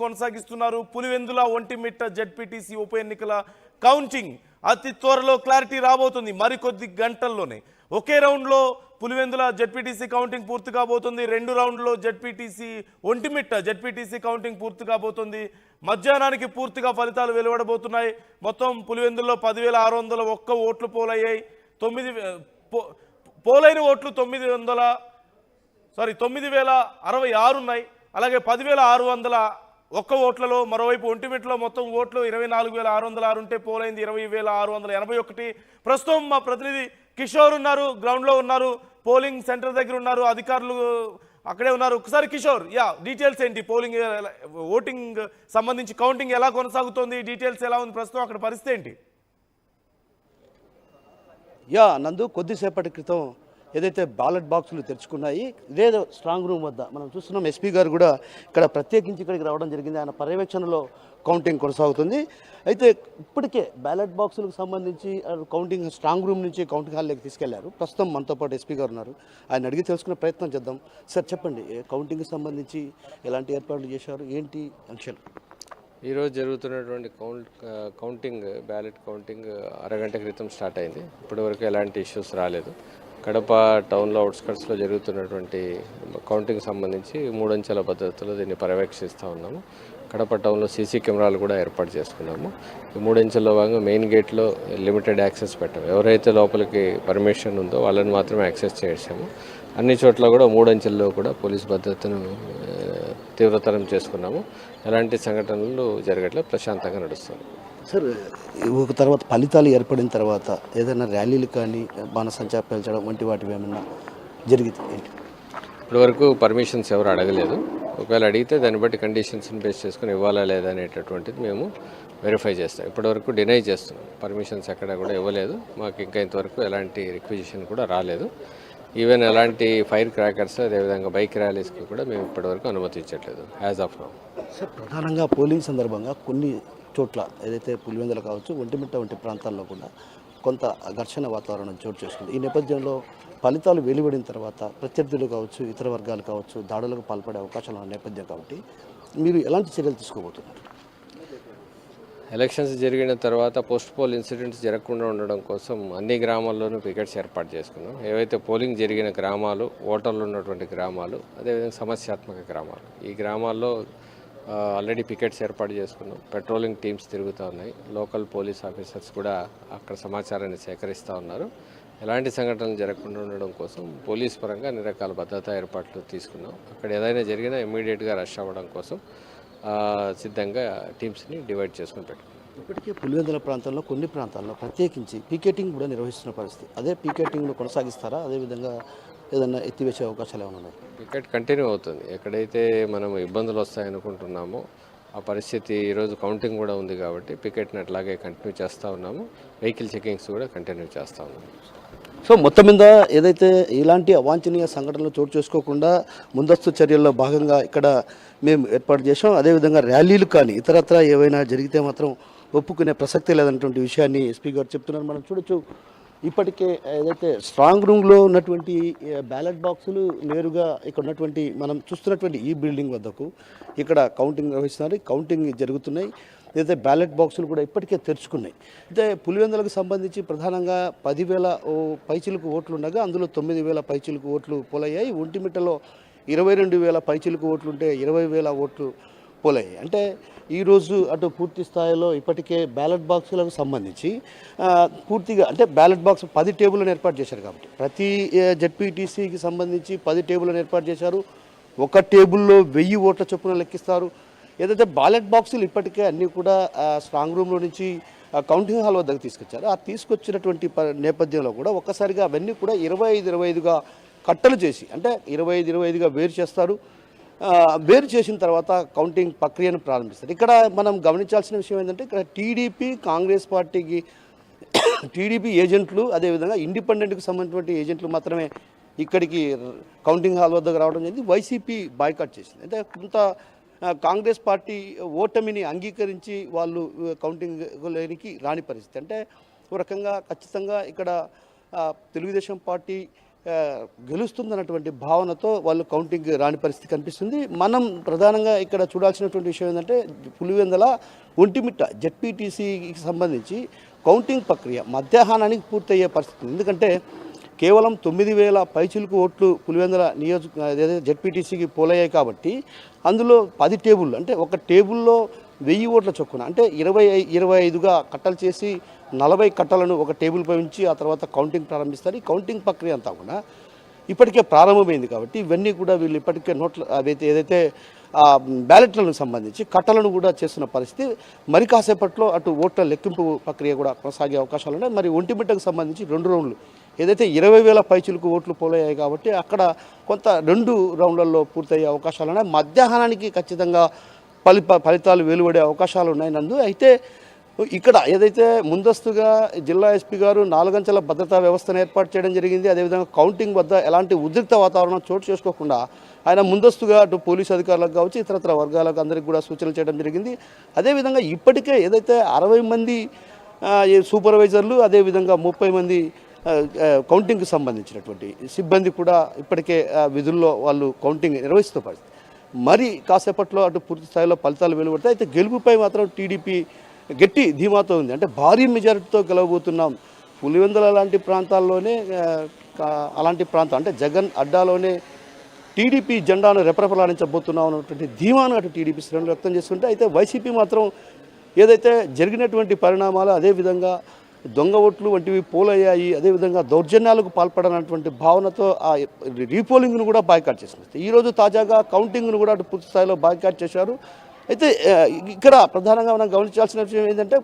కొనసాగిస్తున్నారు. పులివెందుల ఒంటిమిట్ట జెడ్పీటీసీ ఉప ఎన్నికల కౌంటింగ్ అతి త్వరలో క్లారిటీ రాబోతుంది. మరికొద్ది గంటల్లోనే ఒకే రౌండ్లో పులివెందుల జెడ్పీటీసీ కౌంటింగ్ పూర్తి కాబోతుంది. 2 రౌండ్లో ఒంటిమిట్ట జెడ్పీటీసీ కౌంటింగ్ పూర్తి కాబోతుంది. మధ్యాహ్నానికి పూర్తిగా ఫలితాలు వెలువడబోతున్నాయి. మొత్తం పులివెందుల్లో 10,601 ఓట్లు పోలయ్యాయి. పోలైన ఓట్లు 9,066 ఉన్నాయి. అలాగే 10,601 ఓట్లలో మరోవైపు ఒంటిమిట్టలో మొత్తం ఓట్లు 24,606 ఉంటే పోలైంది 20,681. ప్రస్తుతం మా ప్రతినిధి కిషోర్ ఉన్నారు, గ్రౌండ్లో ఉన్నారు, పోలింగ్ సెంటర్ దగ్గర ఉన్నారు, అధికారులు అక్కడే ఉన్నారు. ఒకసారి కిషోర్, డీటెయిల్స్ ఏంటి? ఓటింగ్ సంబంధించి కౌంటింగ్ ఎలా కొనసాగుతోంది, డీటెయిల్స్ ఎలా ఉంది ప్రస్తుతం, అక్కడ పరిస్థితి ఏంటి? నందు, కొద్దిసేపటి క్రితం ఏదైతే బ్యాలెట్ బాక్సులు తెరుచుకున్నాయి, ఇదే స్ట్రాంగ్ రూమ్ వద్ద మనం చూస్తున్నాం. ఎస్పీ గారు కూడా ఇక్కడ ప్రత్యేకించి ఇక్కడికి రావడం జరిగింది. ఆయన పర్యవేక్షణలో కౌంటింగ్ కొనసాగుతుంది. అయితే ఇప్పటికే బ్యాలెట్ బాక్సులకు సంబంధించి కౌంటింగ్ స్ట్రాంగ్ రూమ్ నుంచి కౌంటింగ్ హాల్లోకి తీసుకెళ్లారు. ప్రస్తుతం మనతో పాటు ఎస్పీ గారు ఉన్నారు. ఆయన అడిగి తెలుసుకునే ప్రయత్నం చేద్దాం. సార్ చెప్పండి, కౌంటింగ్కి సంబంధించి ఎలాంటి ఏర్పాట్లు చేశారు, ఏంటి అంశాలు? ఈరోజు జరుగుతున్నటువంటి బ్యాలెట్ కౌంటింగ్ అరగంట క్రితం స్టార్ట్ అయింది. ఇప్పటివరకు ఎలాంటి ఇష్యూస్ రాలేదు. కడప టౌన్లో అవుట్స్కట్స్లో జరుగుతున్నటువంటి కౌంటింగ్ సంబంధించి 3 అంచెల పద్ధతిలో దీన్ని పర్యవేక్షిస్తూ ఉన్నాము. కడప టౌన్లో సీసీ కెమెరాలు కూడా ఏర్పాటు చేసుకున్నాము. ఈ 3 అంచెల్లో భాగంగా మెయిన్ గేట్లో లిమిటెడ్ యాక్సెస్ పెట్టాము. ఎవరైతే లోపలికి పర్మిషన్ ఉందో వాళ్ళని మాత్రమే యాక్సెస్ చేసాము. అన్ని చోట్ల కూడా 3 అంచెల్లో కూడా పోలీస్ భద్రతను తీవ్రతరం చేసుకున్నాము. ఎలాంటి సంఘటనలు జరగట్లేదు, ప్రశాంతంగా నడుస్తుంది. సార్, ఒక తర్వాత ఫలితాలు ఏర్పడిన తర్వాత ఏదైనా ర్యాలీలు కానీ బాణసంచా పేల్చడం వంటి వాటివి ఏమన్నా జరిగింది? ఇప్పటివరకు పర్మిషన్స్ ఎవరు అడగలేదు. ఒకవేళ అడిగితే దాన్ని బట్టి కండిషన్స్ని బేస్ చేసుకుని ఇవ్వాలా లేదా అనేటటువంటిది మేము వెరిఫై చేస్తాం. ఇప్పటివరకు డినై చేస్తున్నాం. పర్మిషన్స్ ఎక్కడ కూడా ఇవ్వలేదు. మాకు ఇంకా ఇంతవరకు ఎలాంటి రిక్విజిషన్ కూడా రాలేదు. ఈవెన్ ఎలాంటి ఫైర్ క్రాకర్స్ అదేవిధంగా బైక్ ర్యాలీస్కి కూడా మేము ఇప్పటివరకు అనుమతించట్లేదు యాజ్ ఆఫ్ నౌ. సార్, ప్రధానంగా పోలింగ్ సందర్భంగా కొన్ని చోట్ల ఏదైతే పులివెందుల కావచ్చు, ఒంటిమిట్ట వంటి ప్రాంతాల్లో కూడా కొంత ఘర్షణ వాతావరణం చోటు చేసుకుంది. ఈ నేపథ్యంలో ఫలితాలు వెలువడిన తర్వాత ప్రత్యర్థులు కావచ్చు, ఇతర వర్గాలు కావచ్చు, దాడులకు పాల్పడే అవకాశాలు ఉన్న నేపథ్యం కాబట్టి మీరు ఎలాంటి చర్యలు తీసుకోబోతున్నారు? ఎలక్షన్స్ జరిగిన తర్వాత పోస్ట్ పోల్ ఇన్సిడెంట్స్ జరగకుండా ఉండడం కోసం అన్ని గ్రామాల్లోనూ పికెట్స్ ఏర్పాటు చేసుకున్నాం. ఏవైతే పోలింగ్ జరిగిన గ్రామాలు, ఓటర్లు ఉన్నటువంటి గ్రామాలు, అదేవిధంగా సమస్యాత్మక గ్రామాలు, ఈ గ్రామాల్లో ఆల్రెడీ పికెట్స్ ఏర్పాటు చేసుకున్నాం. పెట్రోలింగ్ టీమ్స్ తిరుగుతూ ఉన్నాయి. లోకల్ పోలీస్ ఆఫీసర్స్ కూడా అక్కడ సమాచారాన్ని సేకరిస్తూ ఉన్నారు. ఎలాంటి సంఘటనలు జరగకుండా ఉండడం కోసం పోలీస్ పరంగా అన్ని రకాల భద్రతా ఏర్పాట్లు తీసుకున్నాం. అక్కడ ఏదైనా జరిగినా ఇమ్మీడియట్గా రష్ అవ్వడం కోసం సిద్ధంగా టీమ్స్ని డివైడ్ చేసుకుని పెట్టుకున్నాం. ఇప్పటికే పులివెందుల ప్రాంతంలో కొన్ని ప్రాంతాల్లో ప్రత్యేకించి పీకెటింగ్ కూడా నిర్వహిస్తున్న పరిస్థితి. అదే పీకెటింగ్ను కొనసాగిస్తారా? అదేవిధంగా ఏదన్నా ఎత్తివేసే అవకాశాలు ఏమైనా ఉన్నాయి? పికెట్ కంటిన్యూ అవుతుంది. ఎక్కడైతే మనం ఇబ్బందులు వస్తాయనుకుంటున్నామో ఆ పరిస్థితి ఈరోజు కౌంటింగ్ కూడా ఉంది కాబట్టి పికెట్ని అట్లాగే కంటిన్యూ చేస్తూ ఉన్నాము. వెహికల్ చెకింగ్స్ కూడా కంటిన్యూ చేస్తూ ఉన్నాము. సో మొత్తం మీద ఏదైతే ఇలాంటి అవాంఛనీయ సంఘటనలు చోటు చేసుకోకుండా ముందస్తు చర్యల్లో భాగంగా ఇక్కడ మేము ఏర్పాటు చేసాం. అదేవిధంగా ర్యాలీలు కానీ ఇతరత్ర ఏవైనా జరిగితే మాత్రం ఒప్పుకునే ప్రసక్తే లేదన్నటువంటి విషయాన్ని ఎస్పీ గారు చెప్తున్నారు. మనం చూడొచ్చు, ఇప్పటికే ఏదైతే స్ట్రాంగ్ రూమ్లో ఉన్నటువంటి బ్యాలెట్ బాక్సులు నేరుగా ఇక్కడ ఉన్నటువంటి మనం చూస్తున్నటువంటి ఈ బిల్డింగ్ వద్దకు ఇక్కడ కౌంటింగ్ నిర్వహిస్తున్నారు. కౌంటింగ్ జరుగుతున్నాయి. ఏదైతే బ్యాలెట్ బాక్సులు కూడా ఇప్పటికే తెరుచుకున్నాయి. అయితే పులివెందులకు సంబంధించి ప్రధానంగా 10,000 పైచిలకు ఓట్లు ఉండగా అందులో 9,000 పైచిలకు ఓట్లు పోలయ్యాయి. ఒంటిమిట్టలో 22,000 పైచిలకు ఓట్లు ఉంటే 20,000 ఓట్లు పోలయ్యాయి. అంటే ఈరోజు అటు పూర్తి స్థాయిలో ఇప్పటికే బ్యాలెట్ బాక్సులకు సంబంధించి పూర్తిగా అంటే బ్యాలెట్ బాక్స్ 10 టేబుల్లను ఏర్పాటు చేశారు కాబట్టి ప్రతి జెడ్పీటీసీకి సంబంధించి 10 టేబుల్లను ఏర్పాటు చేశారు. ఒక టేబుల్లో 1000 ఓట్ల చొప్పున లెక్కిస్తారు. ఏదైతే బ్యాలెట్ బాక్సులు ఇప్పటికే అన్నీ కూడా స్ట్రాంగ్ రూమ్లో నుంచి కౌంటింగ్ హాల్ వద్దకు తీసుకొచ్చారు. ఆ తీసుకొచ్చినటువంటి నేపథ్యంలో కూడా ఒక్కసారిగా అవన్నీ కూడా 25-25గా కట్టలు చేసి అంటే 25-25గా వేరు చేస్తారు. వేరు చేసిన తర్వాత కౌంటింగ్ ప్రక్రియను ప్రారంభిస్తారు. ఇక్కడ మనం గమనించాల్సిన విషయం ఏంటంటే ఇక్కడ కాంగ్రెస్ పార్టీకి టీడీపీ ఏజెంట్లు అదేవిధంగా ఇండిపెండెంట్కి సంబంధించినటువంటి ఏజెంట్లు మాత్రమే ఇక్కడికి కౌంటింగ్ హాల్ వద్దకు రావడం జరిగింది. వైసీపీ బాయ్కాట్ చేసింది. అంటే కొంత కాంగ్రెస్ పార్టీ ఓటమిని అంగీకరించి వాళ్ళు కౌంటింగ్లోనికి రాని పరిస్థితి. అంటే ఒక రకంగా ఖచ్చితంగా ఇక్కడ తెలుగుదేశం పార్టీ ఆ, గెలుస్తుందన్నటువంటి భావనతో వాళ్ళు కౌంటింగ్ రాని పరిస్థితి కనిపిస్తుంది. మనం ప్రధానంగా ఇక్కడ చూడాల్సినటువంటి విషయం ఏంటంటే పులివెందల ఒంటిమిట్ట జెడ్పీటీసీకి సంబంధించి కౌంటింగ్ ప్రక్రియ మధ్యాహ్నానికి పూర్తయ్యే పరిస్థితి. ఎందుకంటే కేవలం 9,000 పైచిలకు ఓట్లు పులివెందల ఏదైతే జెడ్పీటీసీకి పోలయ్యాయి కాబట్టి అందులో 10 టేబుళ్ళు అంటే ఒక టేబుల్లో 1000 ఓట్ల చొప్పున అంటే 25గా కట్టలు చేసి 40 కట్టలను ఒక టేబుల్పై ఉంచి ఆ తర్వాత కౌంటింగ్ ప్రారంభిస్తారు. ఈ కౌంటింగ్ ప్రక్రియ అంతా కూడా ఇప్పటికే ప్రారంభమైంది కాబట్టి ఇవన్నీ కూడా వీళ్ళు ఇప్పటికే నోట్ల ఏదైతే బ్యాలెట్లకు సంబంధించి కట్టలను కూడా చేస్తున్న పరిస్థితి. మరి కాసేపట్లో అటు ఓట్ల లెక్కింపు ప్రక్రియ కూడా కొనసాగే అవకాశాలు ఉన్నాయి. మరి ఒంటిమిట్టకు సంబంధించి 2 రౌండ్లు ఏదైతే 20,000 పైచులకు ఓట్లు పోలయ్యాయి కాబట్టి అక్కడ కొంత 2 రౌండ్లలో పూర్తయ్యే అవకాశాలు ఉన్నాయి. మధ్యాహ్నానికి ఖచ్చితంగా ఫలితాలు వెలువడే అవకాశాలు ఉన్నాయి నందు. అయితే ఇక్కడ ఏదైతే ముందస్తుగా జిల్లా ఎస్పీ గారు 4 అంచెల భద్రతా వ్యవస్థను ఏర్పాటు చేయడం జరిగింది. అదేవిధంగా కౌంటింగ్ వద్ద ఎలాంటి ఉద్రిక్త వాతావరణం చోటు చేసుకోకుండా ఆయన ముందస్తుగా అటు పోలీసు అధికారులకు కావచ్చు ఇతరత్ర వర్గాలకు అందరికీ కూడా సూచనలు చేయడం జరిగింది. అదేవిధంగా ఇప్పటికే ఏదైతే 60 మంది సూపర్వైజర్లు అదేవిధంగా 30 మంది కౌంటింగ్కి సంబంధించినటువంటి సిబ్బంది కూడా ఇప్పటికే విధుల్లో వాళ్ళు కౌంటింగ్ నిర్వహిస్తూ పరిస్థితి. మరి కాసేపట్లో అటు పూర్తి స్థాయిలో ఫలితాలు వెలువడతాయి. అయితే గెలుపుపై మాత్రం టీడీపీ గట్టి ధీమాతో ఉంది. అంటే భారీ మెజారిటీతో గెలవబోతున్నాం. పులివెందుల లాంటి ప్రాంతాల్లోనే అలాంటి ప్రాంతం అంటే జగన్ అడ్డాలోనే టీడీపీ జెండాను రెపరెపలాడించబోతున్నాం అన్నటువంటి ధీమాను అటు టీడీపీ శ్రేణులు వ్యక్తం చేస్తుంటే, అయితే వైసీపీ మాత్రం ఏదైతే జరిగినటువంటి పరిణామాలు అదేవిధంగా దొంగ ఓట్లు వంటివి పోలయ్యాయి, అదేవిధంగా దౌర్జన్యాలకు పాల్పడనటువంటి భావనతో ఆ రీపోలింగ్ను కూడా బాయ్కాట్ చేసింది. ఈరోజు తాజాగా కౌంటింగ్ను కూడా అటు పూర్తి స్థాయిలో బాయ్కాట్ చేశారు. అయితే ఇక్కడ ప్రధానంగా మనం గమనించాల్సిన విషయం ఏంటంటే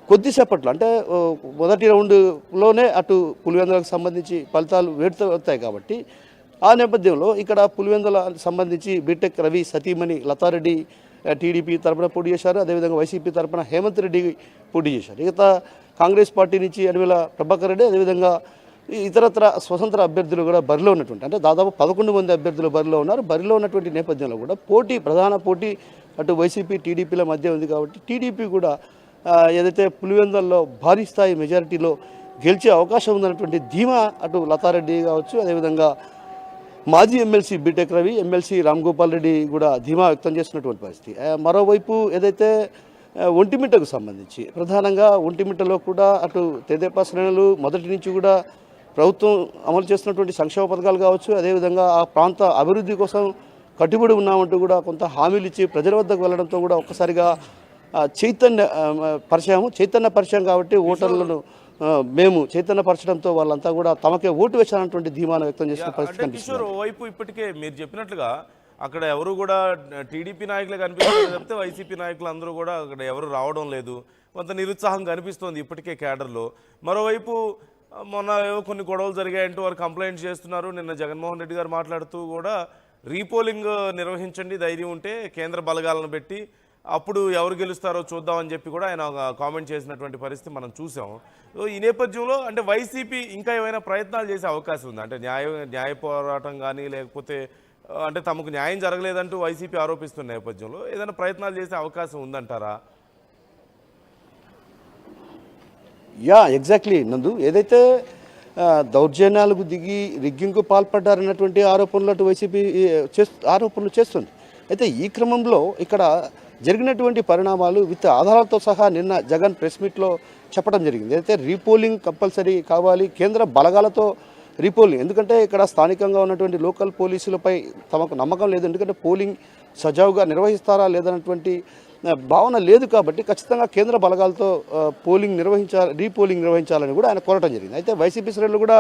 కొద్దిసేపట్లో అంటే మొదటి రౌండ్లోనే అటు పులివెందులకు సంబంధించి ఫలితాలు అవుతాయి కాబట్టి ఆ నేపథ్యంలో ఇక్కడ పులివెందుల సంబంధించి బీటెక్ రవి సతీమణి లతారెడ్డి టీడీపీ తరఫున పోటీ చేశారు. అదేవిధంగా వైసీపీ తరఫున హేమంత్ రెడ్డి పోటీ చేశారు. ఇక కాంగ్రెస్ పార్టీ నుంచి అడవిల ప్రభాకర్ రెడ్డి అదేవిధంగా ఇతరత్ర స్వతంత్ర అభ్యర్థులు కూడా బరిలో ఉన్నటువంటి అంటే దాదాపు 11 మంది అభ్యర్థులు బరిలో ఉన్నారు. బరిలో ఉన్నటువంటి నేపథ్యంలో కూడా ప్రధాన పోటీ అటు వైసీపీ టీడీపీల మధ్య ఉంది కాబట్టి టీడీపీ కూడా ఏదైతే పులివెందుల్లో భారీ స్థాయి మెజారిటీలో గెలిచే అవకాశం ఉందన్నటువంటి ధీమా అటు లతారెడ్డి కావచ్చు అదేవిధంగా మాజీ MLC BTech Ravi MLC Ram Gopal Reddy కూడా ధీమా వ్యక్తం చేస్తున్నటువంటి పరిస్థితి. మరోవైపు ఏదైతే ఒంటిమిట్టకు సంబంధించి ప్రధానంగా ఒంటిమిట్టలో కూడా అటు తెదేపా శ్రేణులు మొదటి నుంచి కూడా ప్రభుత్వం అమలు చేస్తున్నటువంటి సంక్షేమ పథకాలు కావచ్చు అదేవిధంగా ఆ ప్రాంత అభివృద్ధి కోసం కట్టుబడి ఉన్నామంటూ కూడా కొంత హామీలు ఇచ్చి ప్రజల వద్దకు వెళ్ళడంతో కూడా ఒక్కసారిగా చైతన్యపరిచాం కాబట్టి ఓటర్లను మేము చైతన్యపరచడంతో వాళ్ళంతా కూడా తమకే ఓటు వేశారన్నటువంటి ధీమాను వ్యక్తం చేసిన పరిస్థితి కనిపిస్తుంది. ఓవైపు ఇప్పటికే మీరు చెప్పినట్లుగా అక్కడ ఎవరు కూడా టీడీపీ నాయకులు కనిపిస్తుంది చెప్తే వైసీపీ నాయకులు అందరూ కూడా అక్కడ ఎవరు రావడం లేదు. కొంత నిరుత్సాహం కనిపిస్తోంది ఇప్పటికే క్యాడర్లో. మరోవైపు మొన్న ఏవో కొన్ని గొడవలు జరిగాయంటూ వారు కంప్లైంట్ చేస్తున్నారు. నిన్న జగన్మోహన్ రెడ్డి గారు మాట్లాడుతూ కూడా రీపోలింగ్ నిర్వహించండి ధైర్యం ఉంటే కేంద్ర బలగాలను పెట్టి అప్పుడు ఎవరు గెలుస్తారో చూద్దామని చెప్పి కూడా ఆయన కామెంట్ చేసినటువంటి పరిస్థితి మనం చూసాం. ఈ నేపథ్యంలో అంటే వైసీపీ ఇంకా ఏమైనా ప్రయత్నాలు చేసే అవకాశం ఉంది అంటే న్యాయ పోరాటం కానీ లేకపోతే అంటే తమకు న్యాయం జరగలేదంటూ వైసీపీ ఆరోపిస్తున్న నేపథ్యంలో ఏదైనా ప్రయత్నాలు చేసే అవకాశం ఉందంటారా? ఎగ్జాక్ట్లీ నందు. ఏదైతే దౌర్జన్యాలకు దిగి రిగ్గింగ్కు పాల్పడ్డారన్నటువంటి ఆరోపణలు అటు వైసీపీ ఆరోపణలు చేస్తుంది. అయితే ఈ క్రమంలో ఇక్కడ జరిగినటువంటి పరిణామాలు విత్ ఆధారాలతో సహా నిన్న జగన్ ప్రెస్ మీట్లో చెప్పడం జరిగింది. అయితే రీపోలింగ్ కంపల్సరీ కావాలి, కేంద్ర బలగాలతో రీపోలింగ్. ఎందుకంటే ఇక్కడ స్థానికంగా ఉన్నటువంటి లోకల్ పోలీసులపై తమకు నమ్మకం లేదు. ఎందుకంటే పోలింగ్ సజావుగా నిర్వహిస్తారా లేదన్నటువంటి భావన లేదు కాబట్టి ఖచ్చితంగా కేంద్ర బలగాలతో రీపోలింగ్ నిర్వహించాలని కూడా ఆయన కోరటం జరిగింది. అయితే వైసీపీ శ్రేణులు కూడా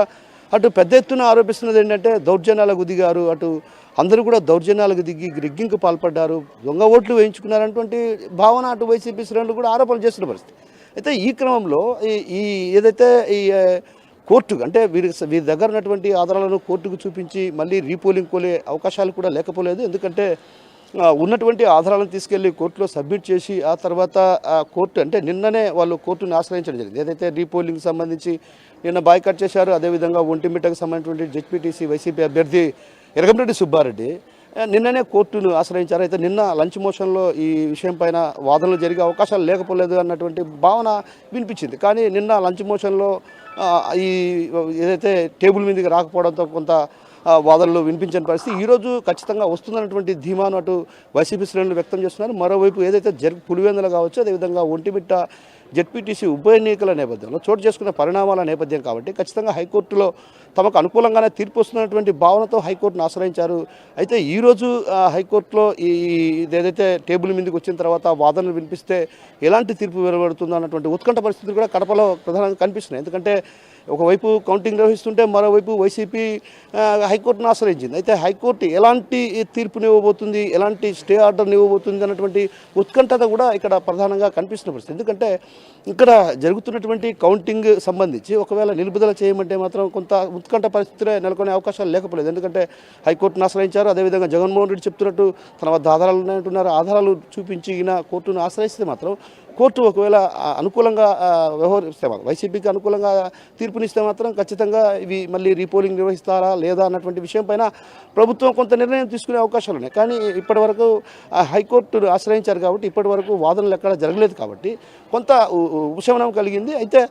అటు పెద్ద ఎత్తున ఆరోపిస్తున్నది ఏంటంటే దౌర్జన్యాలకు దిగారు, అటు అందరూ కూడా దౌర్జన్యాలకు దిగి రిగ్గింగ్కు పాల్పడ్డారు, దొంగ ఓట్లు వేయించుకున్నారన్నటువంటి భావన అటు వైసీపీ శ్రేణులు కూడా ఆరోపణలు చేస్తున్న పరిస్థితి. అయితే ఈ క్రమంలో ఏదైతే కోర్టు అంటే వీరి దగ్గర ఉన్నటువంటి ఆధారాలను కోర్టుకు చూపించి మళ్ళీ రీపోలింగ్ కోలే అవకాశాలు కూడా లేకపోలేదు. ఎందుకంటే ఉన్నటువంటి ఆధారాలను తీసుకెళ్లి కోర్టులో సబ్మిట్ చేసి ఆ తర్వాత కోర్టు అంటే నిన్ననే వాళ్ళు కోర్టును ఆశ్రయించడం జరిగింది. ఏదైతే రీపోలింగ్కి సంబంధించి నిన్న బాయ్కాట్ చేశారు. అదేవిధంగా ఒంటిమిట్టకు సంబంధించినటువంటి జెడ్పీటీసీ వైసీపీ అభ్యర్థి ఎరగంరెడ్డి సుబ్బారెడ్డి నిన్ననే కోర్టును ఆశ్రయించారు. అయితే నిన్న లంచ్ మోషన్లో ఈ విషయం పైన వాదనలు జరిగే అవకాశాలు లేకపోలేదు అన్నటువంటి భావన వినిపించింది. కానీ నిన్న లంచ్ మోషన్లో ఈ ఏదైతే టేబుల్ మీదకి రాకపోవడంతో కొంత వాదనలు వినిపించని పరిస్థితి. ఈరోజు ఖచ్చితంగా వస్తుందన్నటువంటి ధీమాను అటు వైసీపీ శ్రేణులు వ్యక్తం చేస్తున్నారు. మరోవైపు ఏదైతే పులివెందులు కావచ్చు, అదేవిధంగా ఒంటిమిట్ట జెడ్పీటీసీ ఉప ఎన్నికల నేపథ్యంలో చోటు చేసుకున్న పరిణామాల నేపథ్యం కాబట్టి ఖచ్చితంగా హైకోర్టులో తమకు అనుకూలంగానే తీర్పు వస్తున్నటువంటి భావనతో హైకోర్టును ఆశ్రయించారు. అయితే ఈరోజు హైకోర్టులో ఏదైతే టేబుల్ మీదకి వచ్చిన తర్వాత వాదనలు వినిపిస్తే ఎలాంటి తీర్పు వెలువడుతుందో అన్నటువంటి ఉత్కంఠ పరిస్థితులు కూడా కడపలో ప్రధానంగా కనిపిస్తున్నాయి. ఎందుకంటే ఒకవైపు కౌంటింగ్ నిర్వహిస్తుంటే మరోవైపు వైసీపీ హైకోర్టును ఆశ్రయించింది. అయితే హైకోర్టు ఎలాంటి తీర్పునివ్వబోతుంది, ఎలాంటి స్టే ఆర్డర్ని ఇవ్వబోతుంది అన్నటువంటి ఉత్కంఠత కూడా ఇక్కడ ప్రధానంగా కనిపిస్తున్న పరిస్థితి. ఎందుకంటే ఇక్కడ జరుగుతున్నటువంటి కౌంటింగ్ సంబంధించి ఒకవేళ నిలుపుదల చేయమంటే మాత్రం కొంత ఉత్కంఠ పరిస్థితులే నెలకొనే అవకాశాలు లేకపోలేదు. ఎందుకంటే హైకోర్టును ఆశ్రయించారు. అదేవిధంగా జగన్మోహన్ రెడ్డి చెప్తున్నట్టు తన వద్ద ఆధారాలు ఉన్నాయంటున్నారు. ఆధారాలు చూపించి కోర్టును ఆశ్రయిస్తే మాత్రం కోర్టు ఒకవేళ అనుకూలంగా వ్యవహరిస్తే మాత్రం వైసీపీకి అనుకూలంగా తీర్పునిస్తే మాత్రం ఖచ్చితంగా ఇవి మళ్ళీ రీపోలింగ్ నిర్వహిస్తారా లేదా అన్నటువంటి విషయం పైన ప్రభుత్వం కొంత నిర్ణయం తీసుకునే అవకాశాలు ఉన్నాయి. కానీ ఇప్పటివరకు హైకోర్టును ఆశ్రయించారు కాబట్టి ఇప్పటివరకు వాదనలు ఎక్కడ జరగలేదు కాబట్టి కొంత ఉపశమనం కలిగింది. అయితే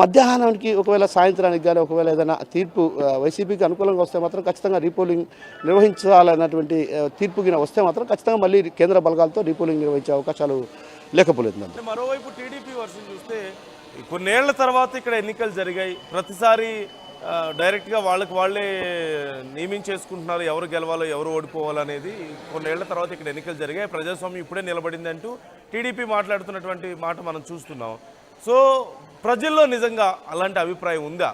మధ్యాహ్నానికి ఒకవేళ సాయంత్రానికి కానీ ఒకవేళ ఏదైనా తీర్పు వైసీపీకి అనుకూలంగా వస్తే మాత్రం ఖచ్చితంగా రీపోలింగ్ నిర్వహించాలన్నటువంటి తీర్పు గిన వస్తే మాత్రం ఖచ్చితంగా మళ్ళీ కేంద్ర బలగాలతో రీపోలింగ్ నిర్వహించే అవకాశాలు లేకపోలేదు. మరోవైపు టీడీపీ వర్షన్ చూస్తే కొన్నేళ్ల తర్వాత ఇక్కడ ఎన్నికలు జరిగాయి. ప్రతిసారి డైరెక్ట్గా వాళ్ళే నియమించేసుకుంటున్నారు ఎవరు గెలవాలో ఎవరు ఓడిపోవాలనేది. కొన్నేళ్ల తర్వాత ఇక్కడ ఎన్నికలు జరిగాయి. ప్రజాస్వామ్యం ఇప్పుడే నిలబడింది అంటూ టీడీపీ మాట్లాడుతున్నటువంటి మాట మనం చూస్తున్నాం. సో ప్రజల్లో నిజంగా అలాంటి అభిప్రాయం ఉందా?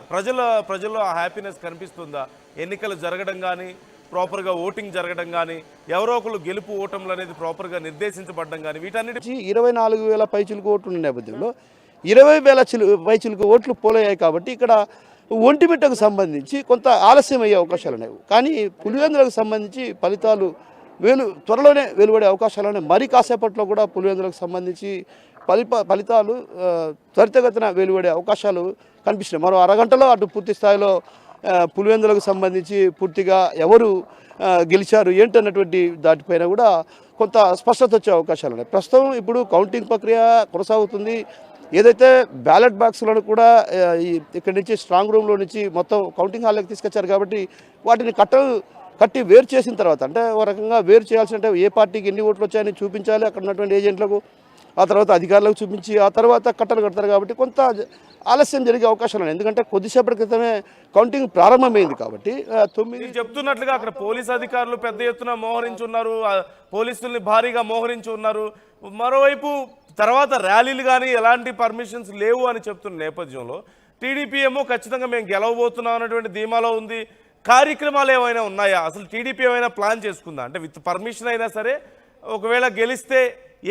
ప్రజల్లో ఆ హ్యాపీనెస్ కనిపిస్తుందా? ఎన్నికలు జరగడం కానీ, ప్రాపర్గా ఓటింగ్ జరగడం కానీ, ఎవరో ఒకరు గెలుపు ఓటములు అనేది ప్రాపర్గా నిర్దేశించబడడం కానీ వీటన్నిటి 24,000 పైచిలకు ఓట్లు ఉన్న నేపథ్యంలో 20,000 పైచిలకు ఓట్లు పోలయ్యాయి. కాబట్టి ఇక్కడ ఒంటిమిట్టకు సంబంధించి కొంత ఆలస్యం అయ్యే అవకాశాలు ఉన్నాయి. కానీ పులివెందులకు సంబంధించి ఫలితాలు త్వరలోనే వెలువడే అవకాశాలు ఉన్నాయి. మరి కాసేపట్లో కూడా పులివెందులకు సంబంధించి ఫలితాలు త్వరితగతిన వెలువడే అవకాశాలు కనిపిస్తున్నాయి. మరో అరగంటలో అటు పూర్తి స్థాయిలో పులివెందులకు సంబంధించి పూర్తిగా ఎవరు గెలిచారు ఏంటన్నటువంటి దాటిపైన కూడా కొంత స్పష్టత వచ్చే అవకాశాలు ఉన్నాయి. ప్రస్తుతం ఇప్పుడు కౌంటింగ్ ప్రక్రియ కొనసాగుతుంది. ఏదైతే బ్యాలెట్ బాక్స్లను కూడా ఇక్కడి నుంచి స్ట్రాంగ్ రూమ్లో నుంచి మొత్తం కౌంటింగ్ హాల్లోకి తీసుకొచ్చారు కాబట్టి వాటిని కట్టి వేరు చేసిన తర్వాత అంటే ఒక రకంగా వేరు చేయాల్సి అంటే ఏ పార్టీకి ఎన్ని ఓట్లు వచ్చాయని చూపించాలి అక్కడ ఉన్నటువంటి ఏజెంట్లకు, ఆ తర్వాత అధికారులకు చూపించి ఆ తర్వాత కట్టలు కడతారు. కాబట్టి కొంత ఆలస్యం జరిగే అవకాశాలు ఉన్నాయి. ఎందుకంటే కొద్దిసేపటి క్రితమే కౌంటింగ్ ప్రారంభమైంది కాబట్టి 9 చెప్తున్నట్లుగా అక్కడ పోలీస్ అధికారులు పెద్ద ఎత్తున మోహరించున్నారు, పోలీసుల్ని భారీగా మోహరించి. మరోవైపు తర్వాత ర్యాలీలు కానీ ఎలాంటి పర్మిషన్స్ లేవు అని చెప్తున్న నేపథ్యంలో టీడీపీ ఏమో ఖచ్చితంగా మేము గెలవబోతున్నాం అన్నటువంటి ధీమాలో ఉంది. కార్యక్రమాలు ఏమైనా ఉన్నాయా? అసలు టీడీపీ ఏమైనా ప్లాన్ చేసుకుందా? అంటే విత్ పర్మిషన్ అయినా సరే ఒకవేళ గెలిస్తే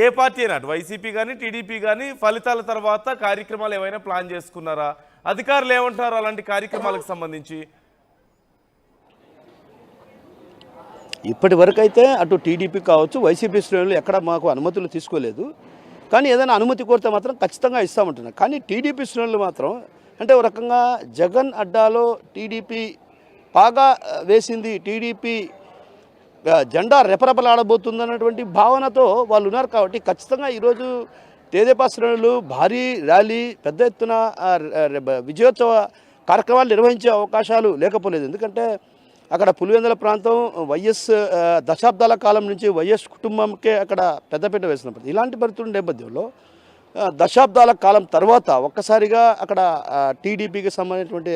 ఏ పార్టీ అయినా అటు వైసీపీ కానీ టీడీపీ కానీ ఫలితాల తర్వాత కార్యక్రమాలు ఏమైనా ప్లాన్ చేసుకున్నారా? అధికారులు ఏమంటారు అలాంటి కార్యక్రమాలకు సంబంధించి? ఇప్పటి వరకు అయితే అటు టీడీపీ కావచ్చు వైసీపీ శ్రేణులు ఎక్కడ మాకు అనుమతులు తీసుకోలేదు. కానీ ఏదైనా అనుమతి కోరితే మాత్రం ఖచ్చితంగా ఇస్తామంటున్నారు. కానీ టీడీపీ శ్రేణులు మాత్రం అంటే ఒక రకంగా జగన్ అడ్డాలో టీడీపీ బాగా వేసింది, టీడీపీ జెండా రెపరెపలాడబోతుందన్నటువంటి భావనతో వాళ్ళు ఉన్నారు. కాబట్టి ఖచ్చితంగా ఈరోజు తెదేపా శ్రేణులు భారీ ర్యాలీ పెద్ద ఎత్తున విజయోత్సవ కార్యక్రమాలు నిర్వహించే అవకాశాలు లేకపోలేదు. ఎందుకంటే అక్కడ పులివెందుల ప్రాంతం వైఎస్ దశాబ్దాల కాలం నుంచి వైఎస్ కుటుంబంకే అక్కడ పెద్దపీట వేసినప్పుడు ఇలాంటి పరిస్థితుల నేపథ్యంలో దశాబ్దాల కాలం తర్వాత ఒక్కసారిగా అక్కడ టీడీపీకి సంబంధించినటువంటి